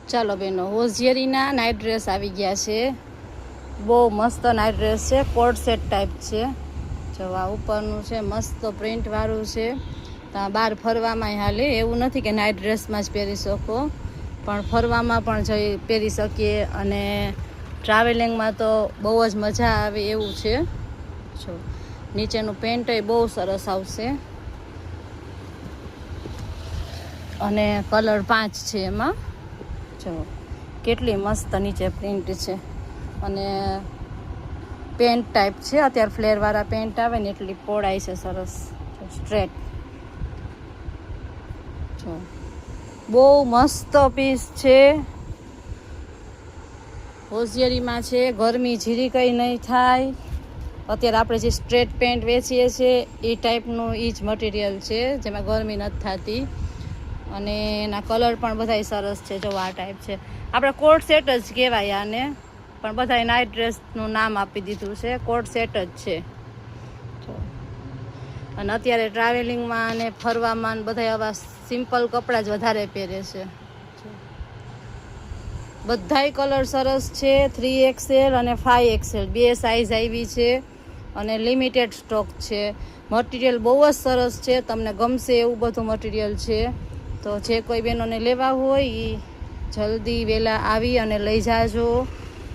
ચાલો બેનો, હોઝિયરીના night dress આવી ગયા છે. બહુ મસ્ત નાઇટ ડ્રેસ છે, કોટ સેટ ટાઈપ છે. જો આ ઉપરનું છે મસ્ત પ્રિન્ટવાળું છે. ત્યાં બહાર ફરવામાં હાલે, એવું નથી કે નાઇટ ડ્રેસમાં જ પહેરી શકો, પણ ફરવામાં પણ જઈ પહેરી શકીએ અને ટ્રાવેલિંગમાં તો બહુ જ મજા આવે એવું છે. જો નીચેનું પેન્ટ એ બહુ સરસ આવશે અને કલર 5 છે એમાં. જો કેટલી મસ્ત નીચે પ્રિન્ટ છે અને પેન્ટ ટાઈપ છે. અત્યારે ફ્લેરવાળા પેન્ટ આવે ને એટલી પહોળાઈ છે, સરસ સ્ટ્રેટ. જો બહુ મસ્ત પીસ છે, હોઝિયરીમાં છે. ગરમી જીરી કંઈ નહીં થાય. અત્યારે આપણે જે સ્ટ્રેટ પેન્ટ વેચીએ છીએ એ ટાઈપનું એ જ મટીરિયલ છે, જેમાં ગરમી નથી થતી અને એના કલર પણ બધાય સરસ છે. જો આ ટાઈપ છે, આપણે કોટ સેટ જ કહેવાય આને, પણ બધાય નાઇટ ડ્રેસનું નામ આપી દીધું છે. કોટ સેટ જ છે. અને અત્યારે ટ્રાવેલિંગમાં અને ફરવામાં બધા આવા સિમ્પલ કપડાં જ વધારે પહેરે છે. બધાય કલર સરસ છે. 3XL અને 5XL બે સાઇઝ આવી છે અને લિમિટેડ સ્ટોક છે. મટીરિયલ બહુ જ સરસ છે, તમને ગમશે એવું બધું મટીરિયલ છે. તો જે કોઈ બહેનોને લેવા હોય એ જલ્દી વહેલા આવી અને લઈ જાજો,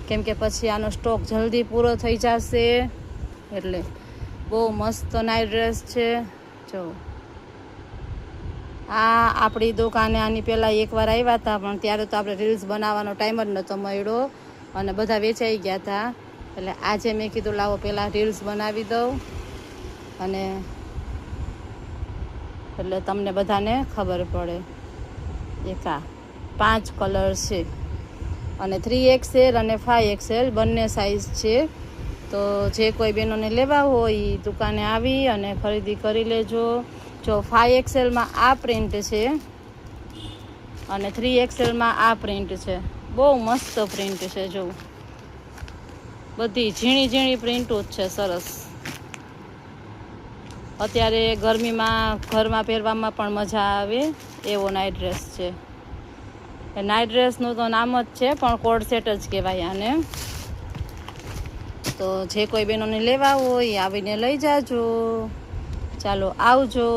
કેમ કે પછી આનો સ્ટોક જલ્દી પૂરો થઈ જશે. એટલે બહુ મસ્ત નાઇટ ડ્રેસ છે. જો આ આપણી દુકાને આની પહેલાં એકવાર આવ્યા હતા, પણ ત્યારે તો આપણે રીલ્સ બનાવવાનો ટાઈમ જ નહોતો મળ્યો અને બધા વેચાઈ ગયા હતા. એટલે આજે મેં કીધું લાવો પહેલાં રીલ્સ બનાવી દઉં અને એટલે તમને બધાને ખબર પડે. એકા 5 કલર છે અને 3XL અને 5XL બંને સાઇઝ છે. તો જે કોઈ બહેનોને લેવા હોય એ દુકાને આવી અને ખરીદી કરી લેજો. જો 5XLમાં આ પ્રિન્ટ છે અને 3XLમાં આ પ્રિન્ટ છે. બહુ મસ્ત પ્રિન્ટ છે. જો બધી ઝીણી ઝીણી પ્રિન્ટો જ છે, સરસ. અત્યારે ગરમીમાં ઘરમાં પહેરવામાં પણ મજા આવે એવો નાઇટ ડ્રેસ છે. નાઇટ ડ્રેસનું તો નામ જ છે, પણ કોટ સેટ જ કહેવાય આને. તો જે કોઈ બહેનોને લેવા હોય આવીને લઈ જાજો. ચાલો આવજો.